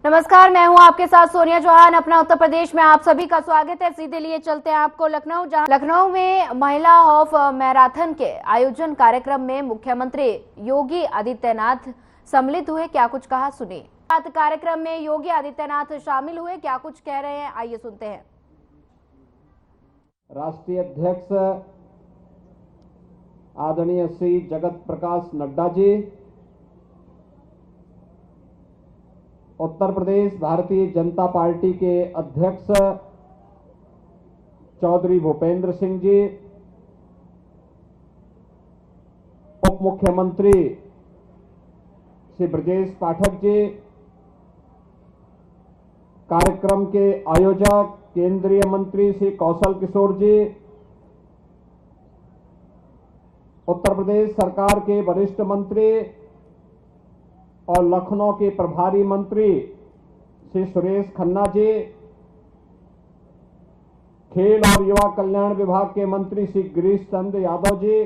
नमस्कार, मैं हूं आपके साथ सोनिया चौहान। अपना उत्तर प्रदेश में आप सभी का स्वागत है। सीधे लिए चलते हैं आपको लखनऊ, जहां लखनऊ में महिला हाफ मैराथन के आयोजन कार्यक्रम में मुख्यमंत्री योगी आदित्यनाथ सम्मिलित हुए। क्या कुछ कहा, सुनिए। कार्यक्रम में योगी आदित्यनाथ शामिल हुए, क्या कुछ कह रहे हैं, आइए सुनते हैं। राष्ट्रीय अध्यक्ष आदरणीय श्री जगत प्रकाश नड्डा जी, उत्तर प्रदेश भारतीय जनता पार्टी के अध्यक्ष चौधरी भूपेंद्र सिंह जी, उप मुख्यमंत्री श्री ब्रजेश पाठक जी, कार्यक्रम के आयोजक केंद्रीय मंत्री श्री कौशल किशोर जी, उत्तर प्रदेश सरकार के वरिष्ठ मंत्री और लखनऊ के प्रभारी मंत्री श्री सुरेश खन्ना जी, खेल और युवा कल्याण विभाग के मंत्री श्री गिरीश चंद्र यादव जी,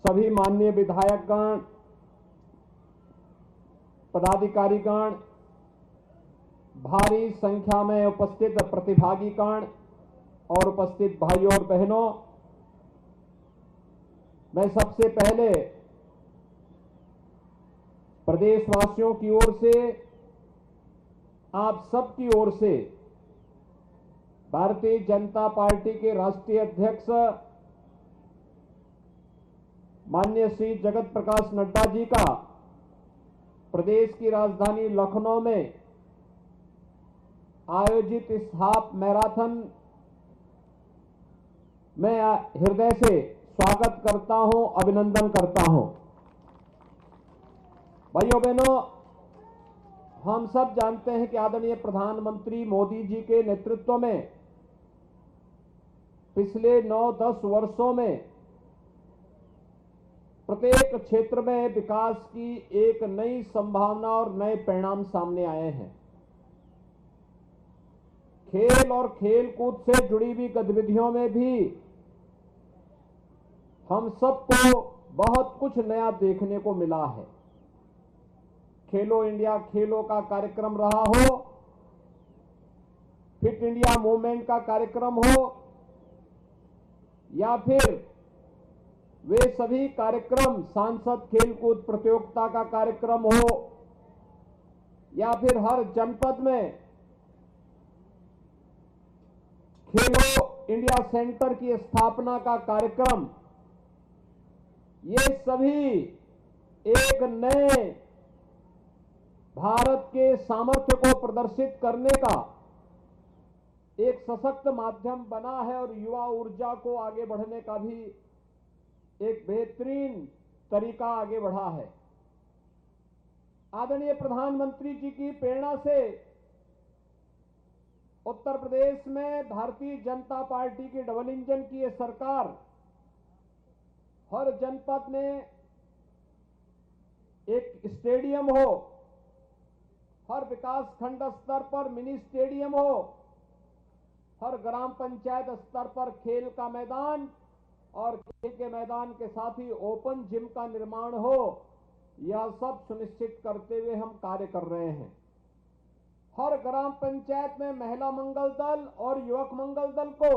सभी माननीय विधायकगण, पदाधिकारीगण, भारी संख्या में उपस्थित प्रतिभागीगण और उपस्थित भाइयों और बहनों, मैं सबसे पहले प्रदेशवासियों की ओर से, आप सबकी ओर से भारतीय जनता पार्टी के राष्ट्रीय अध्यक्ष माननीय श्री जगत प्रकाश नड्डा जी का प्रदेश की राजधानी लखनऊ में आयोजित इस हाफ मैराथन में हृदय से स्वागत करता हूं, अभिनंदन करता हूं। भाइयों बहनों, हम सब जानते हैं कि आदरणीय प्रधानमंत्री मोदी जी के नेतृत्व में पिछले 9-10 वर्षों में प्रत्येक क्षेत्र में विकास की एक नई संभावना और नए परिणाम सामने आए हैं। खेल और खेल कूद से जुड़ी हुई गतिविधियों में भी हम सबको बहुत कुछ नया देखने को मिला है। खेलो इंडिया खेलों का कार्यक्रम रहा हो, फिट इंडिया मूवमेंट का कार्यक्रम हो, या फिर वे सभी कार्यक्रम सांसद खेलकूद प्रतियोगिता का कार्यक्रम हो, या फिर हर जनपद में खेलो इंडिया सेंटर की स्थापना का कार्यक्रम, ये सभी एक नए भारत के सामर्थ्य को प्रदर्शित करने का एक सशक्त माध्यम बना है और युवा ऊर्जा को आगे बढ़ने का भी एक बेहतरीन तरीका आगे बढ़ा है। आदरणीय प्रधानमंत्री जी की प्रेरणा से उत्तर प्रदेश में भारतीय जनता पार्टी की डबल इंजन की ये सरकार हर जनपद में एक स्टेडियम हो, हर विकास खंड स्तर पर मिनी स्टेडियम हो, हर ग्राम पंचायत स्तर पर खेल का मैदान और खेल के मैदान के साथ ही ओपन जिम का निर्माण हो, यह सब सुनिश्चित करते हुए हम कार्य कर रहे हैं। हर ग्राम पंचायत में महिला मंगल दल और युवक मंगल दल को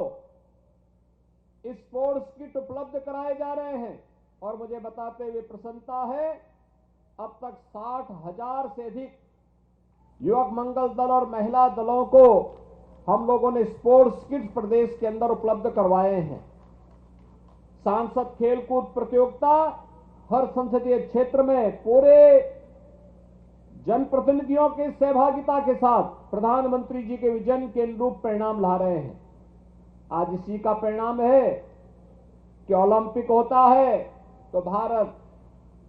स्पोर्ट्स किट उपलब्ध कराए जा रहे हैं और मुझे बताते हुए प्रसन्नता है, अब तक 60,000 से अधिक युवक मंगल दल और महिला दलों को हम लोगों ने स्पोर्ट्स किट प्रदेश के अंदर उपलब्ध करवाए हैं। सांसद खेलकूद प्रतियोगिता हर संसदीय क्षेत्र में पूरे जनप्रतिनिधियों के सहभागिता के साथ प्रधानमंत्री जी के विजन के अनुरूप परिणाम ला रहे हैं। आज इसी का परिणाम है कि ओलंपिक होता है तो भारत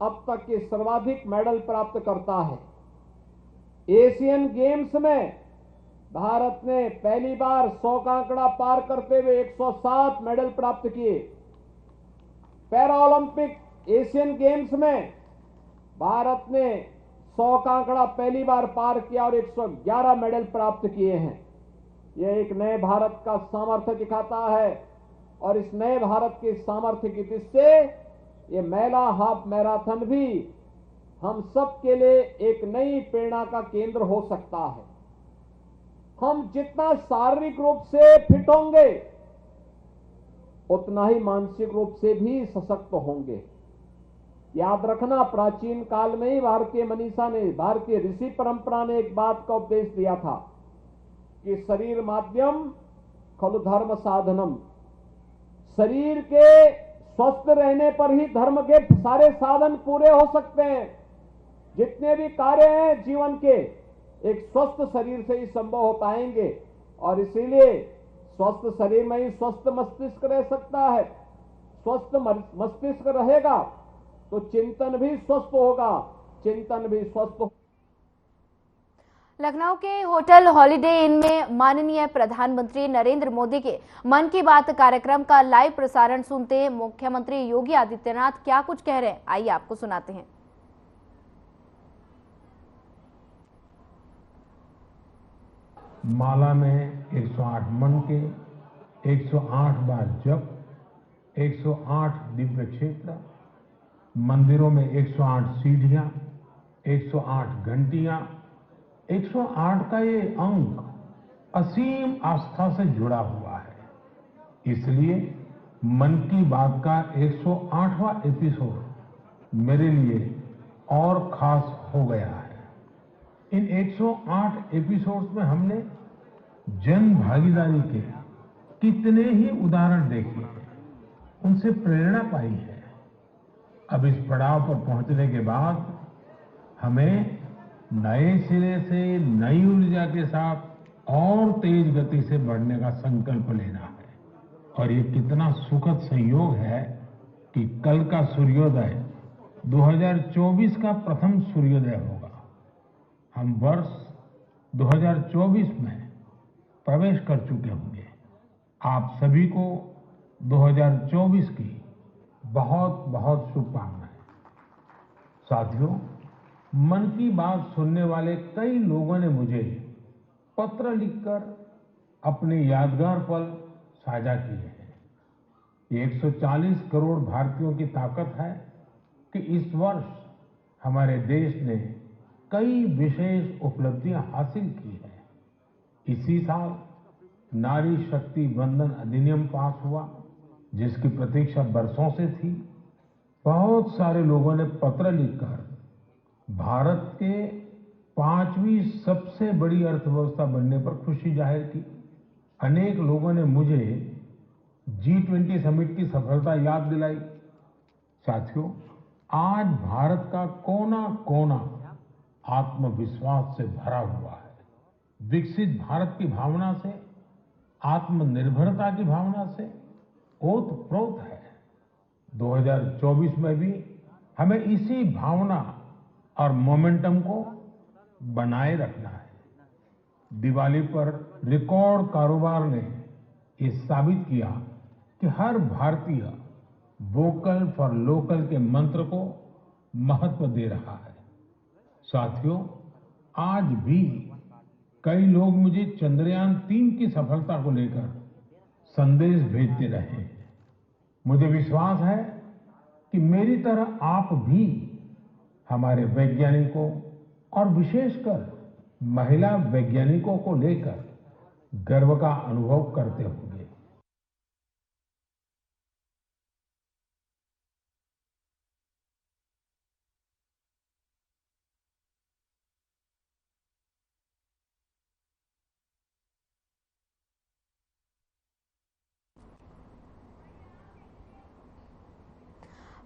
अब तक के सर्वाधिक मेडल प्राप्त करता है। एशियन गेम्स में भारत ने पहली बार 100 का आंकड़ा पार करते हुए 107 मेडल प्राप्त किए। पैरा ओलंपिक एशियन गेम्स में भारत ने 100 का आंकड़ा पहली बार पार किया और 111 मेडल प्राप्त किए हैं। यह एक नए भारत का सामर्थ्य दिखाता है और इस नए भारत के सामर्थ्य की दृष्टि से ये महिला हाफ मैराथन भी हम सब के लिए एक नई प्रेरणा का केंद्र हो सकता है। हम जितना शारीरिक रूप से फिट होंगे उतना ही मानसिक रूप से भी सशक्त होंगे। याद रखना, प्राचीन काल में ही भारतीय मनीषा ने, भारतीय ऋषि परंपरा ने एक बात का उपदेश दिया था कि शरीर माध्यम खलु धर्म साधनम। शरीर के स्वस्थ रहने पर ही धर्म के सारे साधन पूरे हो सकते हैं। जितने भी कार्य हैं जीवन के, एक स्वस्थ शरीर से ही संभव हो पाएंगे। और इसीलिए स्वस्थ शरीर में ही स्वस्थ मस्तिष्क रह सकता है। स्वस्थ मस्तिष्क रहेगा तो चिंतन भी स्वस्थ होगा, चिंतन भी स्वस्थ होगा। लखनऊ के होटल हॉलिडे इन में माननीय प्रधानमंत्री नरेंद्र मोदी के मन की बात कार्यक्रम का लाइव प्रसारण सुनते मुख्यमंत्री योगी आदित्यनाथ क्या कुछ कह रहे हैं, आइए आपको सुनाते हैं। माला में 108 मन के, 108 बार जप, 108 दिव्य क्षेत्र, मंदिरों में 108 सीढ़ियां, 108 घंटियां, 108 का ये अंक असीम आस्था से जुड़ा हुआ है। इसलिए मन की बात का 108वां एपिसोड मेरे लिए और खास हो गया है। इन 108 एपिसोड्स में हमने जन भागीदारी के कितने ही उदाहरण देखे हैं, उनसे प्रेरणा पाई है। अब इस पड़ाव पर पहुंचने के बाद हमें नए सिरे से नई ऊर्जा के साथ और तेज गति से बढ़ने का संकल्प लेना है। और ये कितना सुखद संयोग है कि कल का सूर्योदय 2024 का प्रथम सूर्योदय होगा। हम वर्ष 2024 में प्रवेश कर चुके होंगे। आप सभी को 2024 की बहुत बहुत शुभकामनाएं। साथियों, मन की बात सुनने वाले कई लोगों ने मुझे पत्र लिखकर अपने यादगार पल साझा किए हैं। ये 140 करोड़ भारतीयों की ताकत है कि इस वर्ष हमारे देश ने कई विशेष उपलब्धियां हासिल की हैं। इसी साल नारी शक्ति वंदन अधिनियम पास हुआ, जिसकी प्रतीक्षा बरसों से थी। बहुत सारे लोगों ने पत्र लिखकर भारत के 5वीं सबसे बड़ी अर्थव्यवस्था बनने पर खुशी जाहिर की। अनेक लोगों ने मुझे G20 समिट की सफलता याद दिलाई। साथियों, आज भारत का कोना कोना आत्मविश्वास से भरा हुआ है। विकसित भारत की भावना से, आत्मनिर्भरता की भावना से ओतप्रोत है। 2024 में भी हमें इसी भावना और मोमेंटम को बनाए रखना है। दिवाली पर रिकॉर्ड कारोबार ने ये साबित किया कि हर भारतीय वोकल फॉर लोकल के मंत्र को महत्व दे रहा है। साथियों, आज भी कई लोग मुझे चंद्रयान 3 की सफलता को लेकर संदेश भेजते रहे हैं। मुझे विश्वास है कि मेरी तरह आप भी हमारे वैज्ञानिकों और विशेषकर महिला वैज्ञानिकों को लेकर गर्व का अनुभव करते होंगे।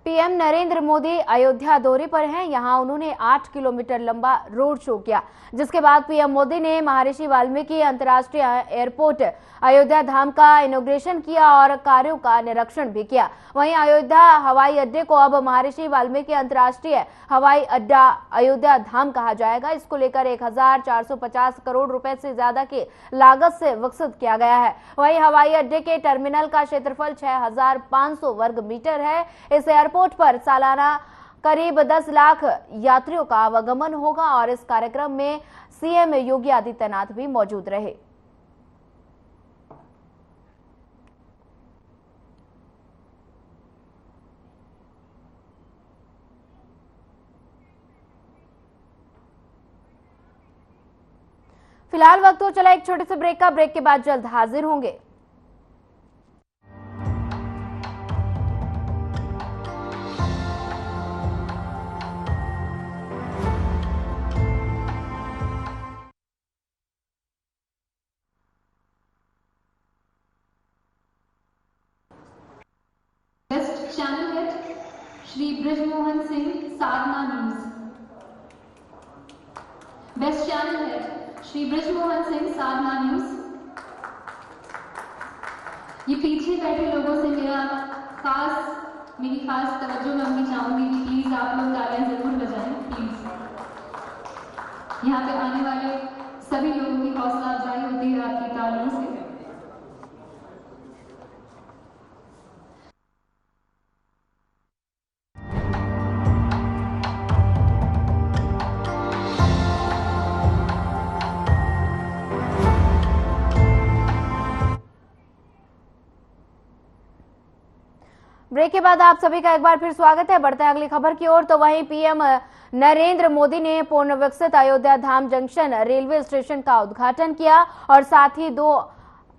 पीएम नरेंद्र मोदी अयोध्या दौरे पर हैं। यहां उन्होंने 8 किलोमीटर लंबा रोड शो किया, जिसके बाद पीएम मोदी ने महर्षि वाल्मीकि अंतर्राष्ट्रीय एयरपोर्ट अयोध्या धाम का इनॉग्रेशन किया और कार्यों का निरीक्षण भी किया। वहीं अयोध्या हवाई अड्डे को अब महर्षि वाल्मीकि अंतर्राष्ट्रीय हवाई अड्डा अयोध्या धाम कहा जाएगा। इसको लेकर 1450 करोड़ रुपए से ज्यादा की लागत से विकसित किया गया है। वहीं हवाई अड्डे के टर्मिनल का क्षेत्रफल 6500 वर्ग मीटर है। इस एयरपोर्ट पर सालाना करीब 10 लाख यात्रियों का आवागमन होगा और इस कार्यक्रम में सीएम योगी आदित्यनाथ भी मौजूद रहे। फिलहाल वक्त हो चला एक छोटे से ब्रेक का। ब्रेक के बाद जल्द हाजिर होंगे। West channel head Shri Brajmohan Singh, Sadhna news. West channel head Shri Brajmohan Singh, Sadhna news. ये पीछे बैठे लोगों से मेरी खास तवज्जो मांगनी चाहूंगी कि प्लीज आप लोग तालियां जरूर बजाएं प्लीज। यहाँ पे आने वाले सभी लोगों की हौसला अफजाई होती है आपकी तालियों से। ब्रेक के बाद आप सभी का एक बार फिर स्वागत है। बढ़ते हैं अगली खबर की ओर। तो वहीं पीएम नरेंद्र मोदी ने पूर्ण विकसित अयोध्या धाम जंक्शन रेलवे स्टेशन का उद्घाटन किया और साथ ही 2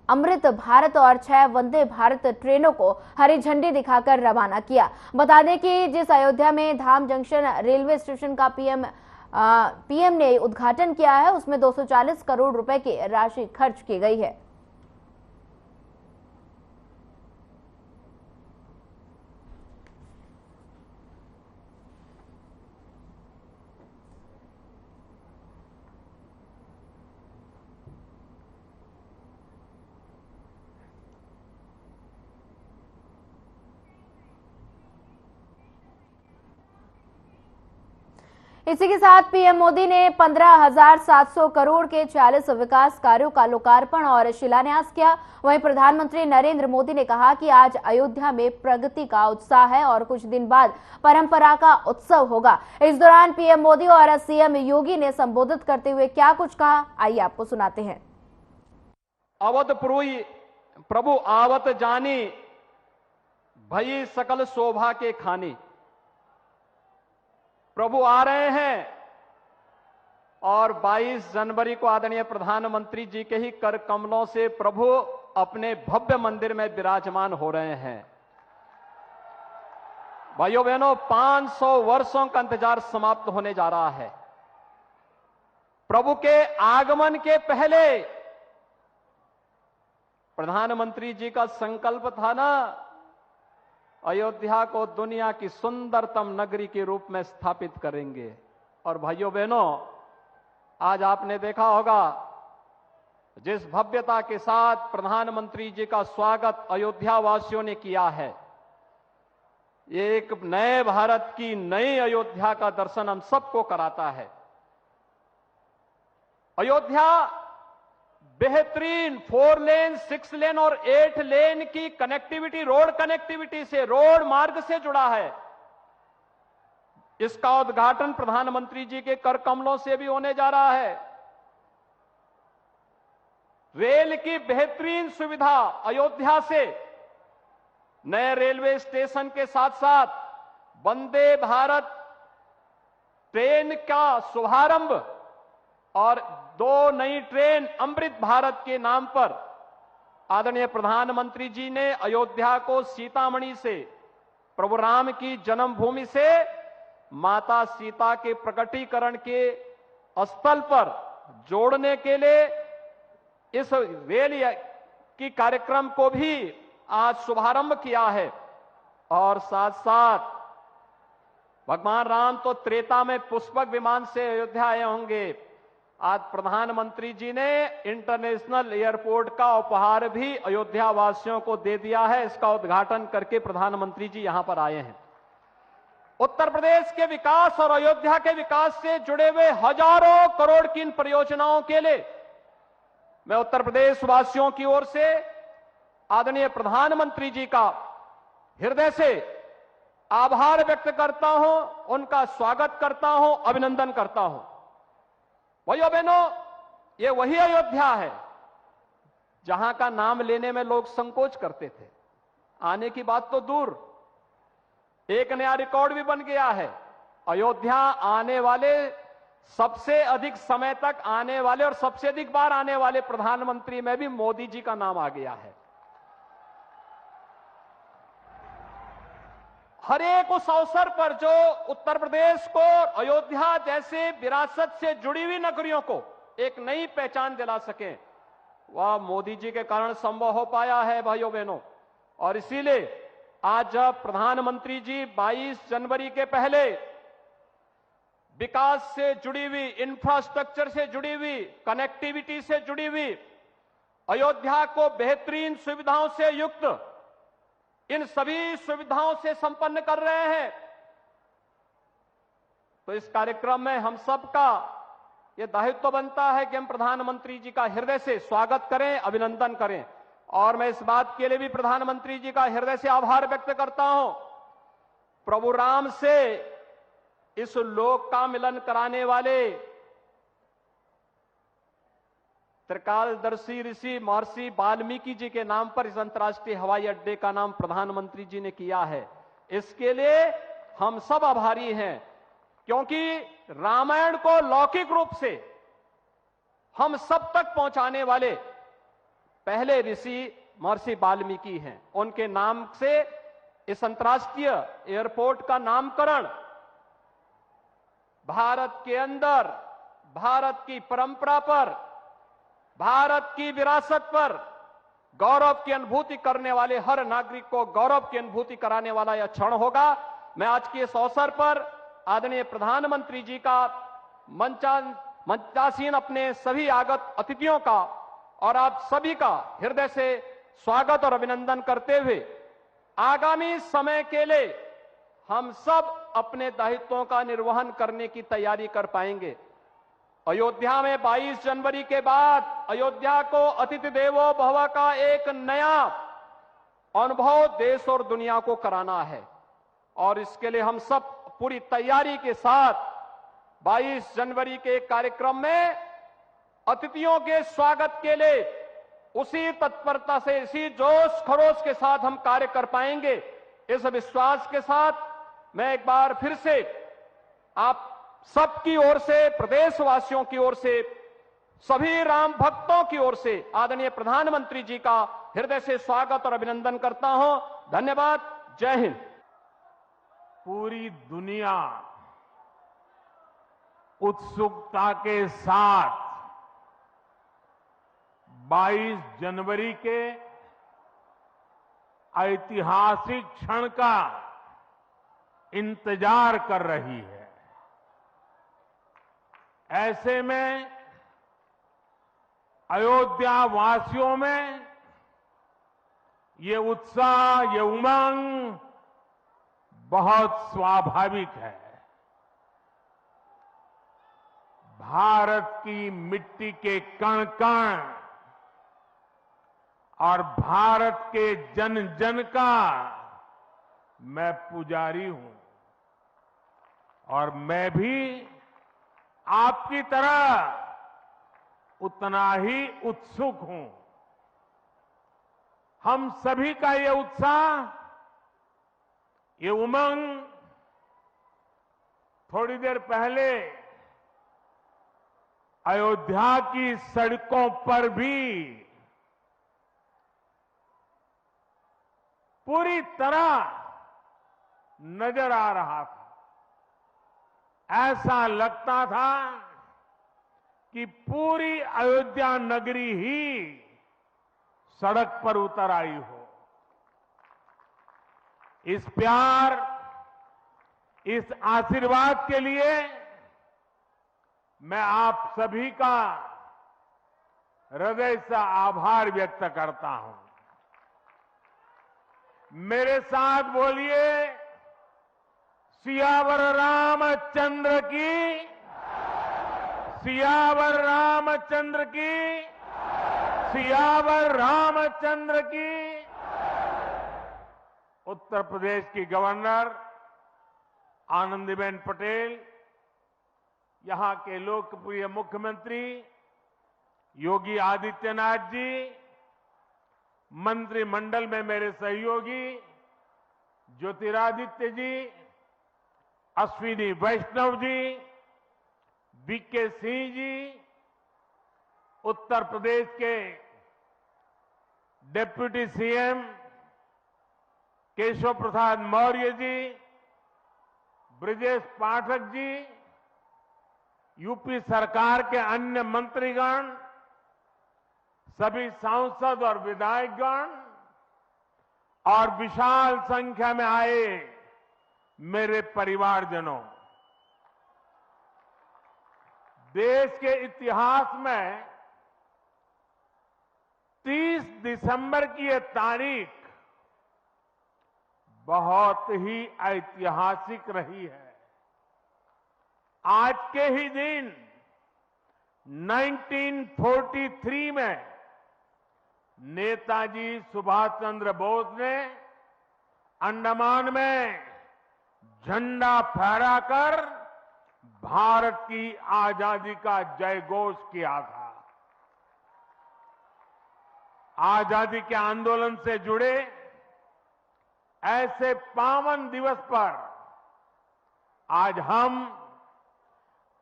अमृत भारत और 6 वंदे भारत ट्रेनों को हरी झंडी दिखाकर रवाना किया। बता दें कि जिस अयोध्या में धाम जंक्शन रेलवे स्टेशन का पीएम ने उद्घाटन किया है उसमें 240 करोड़ रुपए की राशि खर्च की गई है। इसी के साथ पीएम मोदी ने 15,700 करोड़ के 40 विकास कार्यों का लोकार्पण और शिलान्यास किया। वहीं प्रधानमंत्री नरेंद्र मोदी ने कहा कि आज अयोध्या में प्रगति का उत्साह है और कुछ दिन बाद परंपरा का उत्सव होगा। इस दौरान पीएम मोदी और सीएम योगी ने संबोधित करते हुए क्या कुछ कहा, आइए आपको सुनाते हैं। अवधपुरी प्रभु आवत जानी, भई सकल शोभा के खानी। प्रभु आ रहे हैं और 22 जनवरी को आदरणीय प्रधानमंत्री जी के ही कर कमलों से प्रभु अपने भव्य मंदिर में विराजमान हो रहे हैं। भाइयों बहनों, 500 वर्षों का इंतजार समाप्त होने जा रहा है। प्रभु के आगमन के पहले प्रधानमंत्री जी का संकल्प था ना, अयोध्या को दुनिया की सुंदरतम नगरी के रूप में स्थापित करेंगे। और भाइयों बहनों, आज आपने देखा होगा जिस भव्यता के साथ प्रधानमंत्री जी का स्वागत अयोध्या वासियों ने किया है, ये एक नए भारत की नई अयोध्या का दर्शन हम सबको कराता है। अयोध्या बेहतरीन 4 लेन, 6 लेन और 8 लेन की कनेक्टिविटी, रोड कनेक्टिविटी से, रोड मार्ग से जुड़ा है। इसका उद्घाटन प्रधानमंत्री जी के कर कमलों से भी होने जा रहा है। रेल की बेहतरीन सुविधा अयोध्या से नए रेलवे स्टेशन के साथ साथ वंदे भारत ट्रेन का शुभारंभ और 2 नई ट्रेन अमृत भारत के नाम पर आदरणीय प्रधानमंत्री जी ने अयोध्या को सीतामढ़ी से, प्रभु राम की जन्मभूमि से माता सीता के प्रकटीकरण के स्थल पर जोड़ने के लिए इस रेल की कार्यक्रम को भी आज शुभारंभ किया है। और साथ साथ भगवान राम तो त्रेता में पुष्पक विमान से अयोध्या आए होंगे, आज प्रधानमंत्री जी ने इंटरनेशनल एयरपोर्ट का उपहार भी अयोध्या वासियों को दे दिया है। इसका उद्घाटन करके प्रधानमंत्री जी यहां पर आए हैं। उत्तर प्रदेश के विकास और अयोध्या के विकास से जुड़े हुए हजारों करोड़ की इन परियोजनाओं के लिए मैं उत्तर प्रदेश वासियों की ओर से आदरणीय प्रधानमंत्री जी का हृदय से आभार व्यक्त करता हूं, उनका स्वागत करता हूं, अभिनंदन करता हूं। भाइयों बहनों, ये वही अयोध्या है जहां का नाम लेने में लोग संकोच करते थे। आने की बात तो दूर, एक नया रिकॉर्ड भी बन गया है। अयोध्या आने वाले सबसे अधिक समय तक आने वाले और सबसे अधिक बार आने वाले प्रधानमंत्री में भी मोदी जी का नाम आ गया है। हर एक उस अवसर पर जो उत्तर प्रदेश को अयोध्या जैसे विरासत से जुड़ी हुई नगरियों को एक नई पहचान दिला सके, वह मोदी जी के कारण संभव हो पाया है भाइयों बहनों। और इसीलिए आज जब प्रधानमंत्री जी 22 जनवरी के पहले विकास से जुड़ी हुई, इंफ्रास्ट्रक्चर से जुड़ी हुई, कनेक्टिविटी से जुड़ी हुई, अयोध्या को बेहतरीन सुविधाओं से युक्त, इन सभी सुविधाओं से संपन्न कर रहे हैं, तो इस कार्यक्रम में हम सबका यह दायित्व बनता है कि हम प्रधानमंत्री जी का हृदय से स्वागत करें, अभिनंदन करें। और मैं इस बात के लिए भी प्रधानमंत्री जी का हृदय से आभार व्यक्त करता हूं। प्रभु राम से इस लोक का मिलन कराने वाले त्रिकालदर्शी ऋषि महर्षि वाल्मीकि जी के नाम पर इस अंतर्राष्ट्रीय हवाई अड्डे का नाम प्रधानमंत्री जी ने किया है। इसके लिए हम सब आभारी हैं, क्योंकि रामायण को लौकिक रूप से हम सब तक पहुंचाने वाले पहले ऋषि महर्षि वाल्मीकि हैं। उनके नाम से इस अंतर्राष्ट्रीय एयरपोर्ट का नामकरण भारत के अंदर, भारत की परंपरा पर, भारत की विरासत पर गौरव की अनुभूति करने वाले हर नागरिक को गौरव की अनुभूति कराने वाला यह क्षण होगा। मैं आज के इस अवसर पर आदरणीय प्रधानमंत्री जी का, मंचासीन अपने सभी आगत अतिथियों का और आप सभी का हृदय से स्वागत और अभिनंदन करते हुए आगामी समय के लिए हम सब अपने दायित्वों का निर्वहन करने की तैयारी कर पाएंगे। अयोध्या में 22 जनवरी के बाद अयोध्या को अतिथि देवो भव का एक नया अनुभव देश और दुनिया को कराना है, और इसके लिए हम सब पूरी तैयारी के साथ 22 जनवरी के कार्यक्रम में अतिथियों के स्वागत के लिए उसी तत्परता से, इसी जोश खरोश के साथ हम कार्य कर पाएंगे। इस विश्वास के साथ मैं एक बार फिर से आप सबकी ओर से, प्रदेशवासियों की ओर से, सभी राम भक्तों की ओर से आदरणीय प्रधानमंत्री जी का हृदय से स्वागत और अभिनंदन करता हूं। धन्यवाद। जय हिंद। पूरी दुनिया उत्सुकता के साथ 22 जनवरी के ऐतिहासिक क्षण का इंतजार कर रही है। ऐसे में अयोध्या वासियों में ये उत्साह, ये उमंग बहुत स्वाभाविक है। भारत की मिट्टी के कण कण और भारत के जन जन का मैं पुजारी हूं, और मैं भी आपकी तरह उतना ही उत्सुक हूं। हम सभी का ये उत्साह, ये उमंग थोड़ी देर पहले अयोध्या की सड़कों पर भी पूरी तरह नजर आ रहा था। ऐसा लगता था कि पूरी अयोध्या नगरी ही सड़क पर उतर आई हो। इस प्यार, इस आशीर्वाद के लिए मैं आप सभी का हृदय से आभार व्यक्त करता हूं। मेरे साथ बोलिए, सियावर रामचंद्र की, सियावर रामचंद्र की, सियावर रामचंद्र की। उत्तर प्रदेश की गवर्नर आनंदीबेन पटेल, यहां के लोकप्रिय मुख्यमंत्री योगी आदित्यनाथ जी, मंत्रिमंडल में मेरे सहयोगी ज्योतिरादित्य जी, अश्विनी वैष्णव जी, वीके सिंह जी उत्तर प्रदेश के deputy CM Keshav Prasad Maurya ji, Brajesh Pathak ji, UP सरकार के अन्य मंत्रीगण, सभी सांसद और विधायकगण और विशाल संख्या में आए मेरे परिवारजनों, देश के इतिहास में 30 दिसंबर की यह तारीख बहुत ही ऐतिहासिक रही है। आज के ही दिन 1943 में नेताजी सुभाष चंद्र बोस ने अंडमान में झंडा फहराकर भारत की आजादी का जयघोष किया था। आजादी के आंदोलन से जुड़े ऐसे पावन दिवस पर आज हम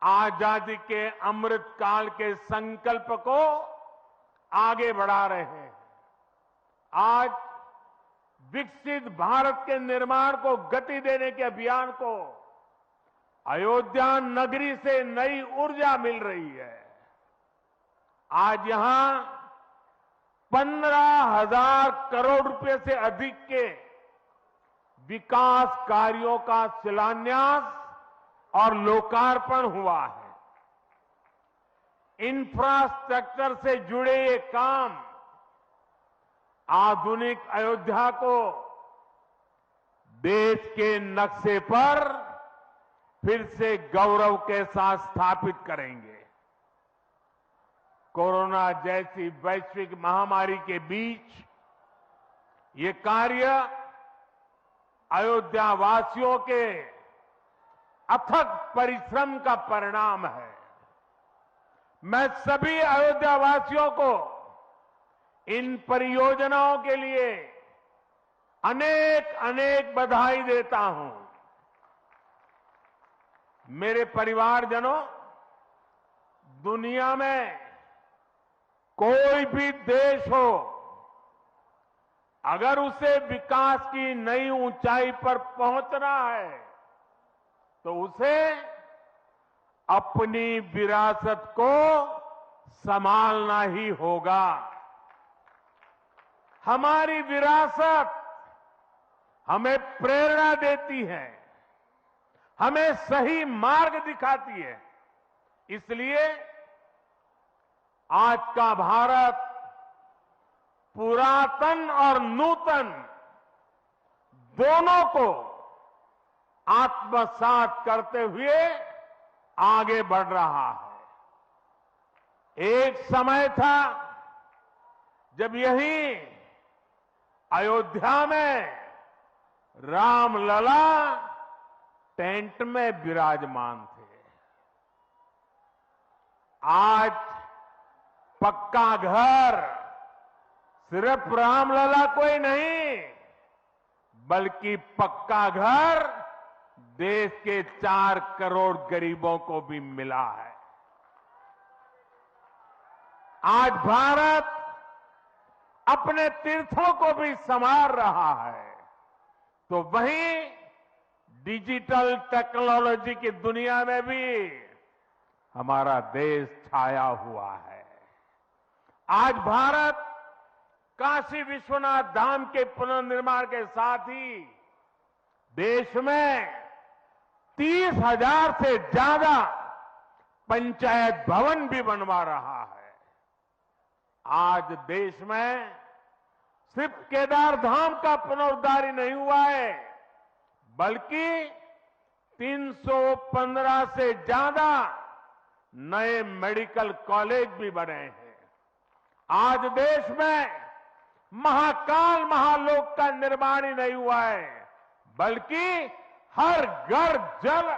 आजादी के अमृत काल के संकल्प को आगे बढ़ा रहे हैं। आज विकसित भारत के निर्माण को गति देने के अभियान को अयोध्या नगरी से नई ऊर्जा मिल रही है। आज यहां 15,000 करोड़ रुपए से अधिक के विकास कार्यों का शिलान्यास और लोकार्पण हुआ है। इंफ्रास्ट्रक्चर से जुड़े ये काम आधुनिक अयोध्या को देश के नक्शे पर फिर से गौरव के साथ स्थापित करेंगे। कोरोना जैसी वैश्विक महामारी के बीच ये कार्य अयोध्या वासियों के अथक परिश्रम का परिणाम है। मैं सभी अयोध्या वासियों को इन परियोजनाओं के लिए अनेक अनेक बधाई देता हूं। मेरे परिवारजनों, दुनिया में कोई भी देश हो, अगर उसे विकास की नई ऊंचाई पर पहुंचना है तो उसे अपनी विरासत को संभालना ही होगा। हमारी विरासत हमें प्रेरणा देती है, हमें सही मार्ग दिखाती है। इसलिए आज का भारत पुरातन और नूतन दोनों को आत्मसात करते हुए आगे बढ़ रहा है। एक समय था जब यही अयोध्या में रामलला टेंट में विराजमान थे। आज पक्का घर सिर्फ रामलला को ही नहीं, बल्कि पक्का घर देश के 4 करोड़ गरीबों को भी मिला है। आज भारत अपने तीर्थों को भी संवार रहा है, तो वहीं डिजिटल टेक्नोलॉजी की दुनिया में भी हमारा देश छाया हुआ है। आज भारत काशी विश्वनाथ धाम के पुनर्निर्माण के साथ ही देश में 30,000 से ज्यादा पंचायत भवन भी बनवा रहा है। आज देश में सिर्फ केदार धाम का पुनरुद्धार ही नहीं हुआ है, बल्कि 315 से ज्यादा नए मेडिकल कॉलेज भी बने हैं। आज देश में महाकाल महालोक का निर्माण ही नहीं हुआ है, बल्कि हर घर जल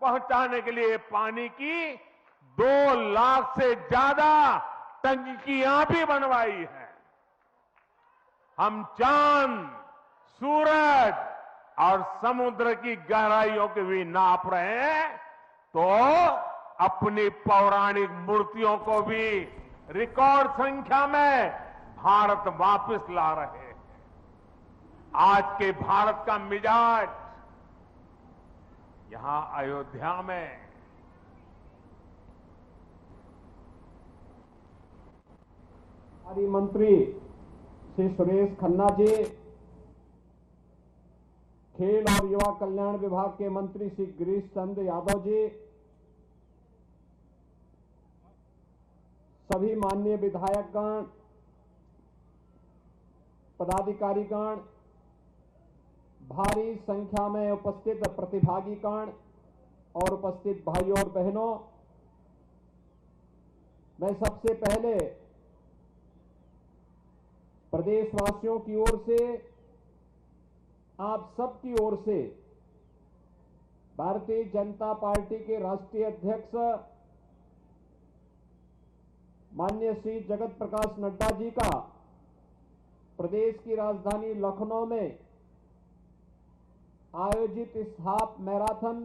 पहुंचाने के लिए पानी की 2 लाख से ज्यादा टंकियां भी बनवाई है। हम चांद, सूरज और समुद्र की गहराइयों की भी नाप रहे हैं, तो अपनी पौराणिक मूर्तियों को भी रिकॉर्ड संख्या में भारत वापस ला रहे हैं। आज के भारत का मिजाज यहां अयोध्या में हमारी मंत्री श्री सुरेश खन्ना जी, खेल और युवा कल्याण विभाग के मंत्री श्री गिरीश चंद्र यादव जी, सभी माननीय विधायकगण, पदाधिकारीगण, भारी संख्या में उपस्थित प्रतिभागीगण और उपस्थित भाइयों और बहनों, मैं सबसे पहले प्रदेशवासियों की ओर से, आप सबकी ओर से भारतीय जनता पार्टी के राष्ट्रीय अध्यक्ष माननीय श्री जगत प्रकाश नड्डा जी का प्रदेश की राजधानी लखनऊ में आयोजित इस हाफ मैराथन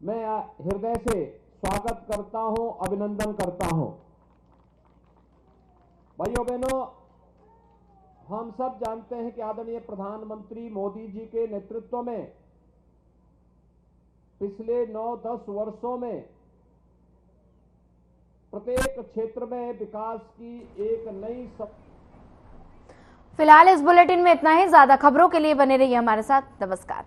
में हृदय से स्वागत करता हूं, अभिनंदन करता हूं। भाइयों बहनों, हम सब जानते हैं कि आदरणीय प्रधानमंत्री मोदी जी के नेतृत्व में पिछले 9-10 वर्षों में प्रत्येक क्षेत्र में विकास की एक नई फिलहाल इस बुलेटिन में इतना ही। ज्यादा खबरों के लिए बने रहिए हमारे साथ। नमस्कार।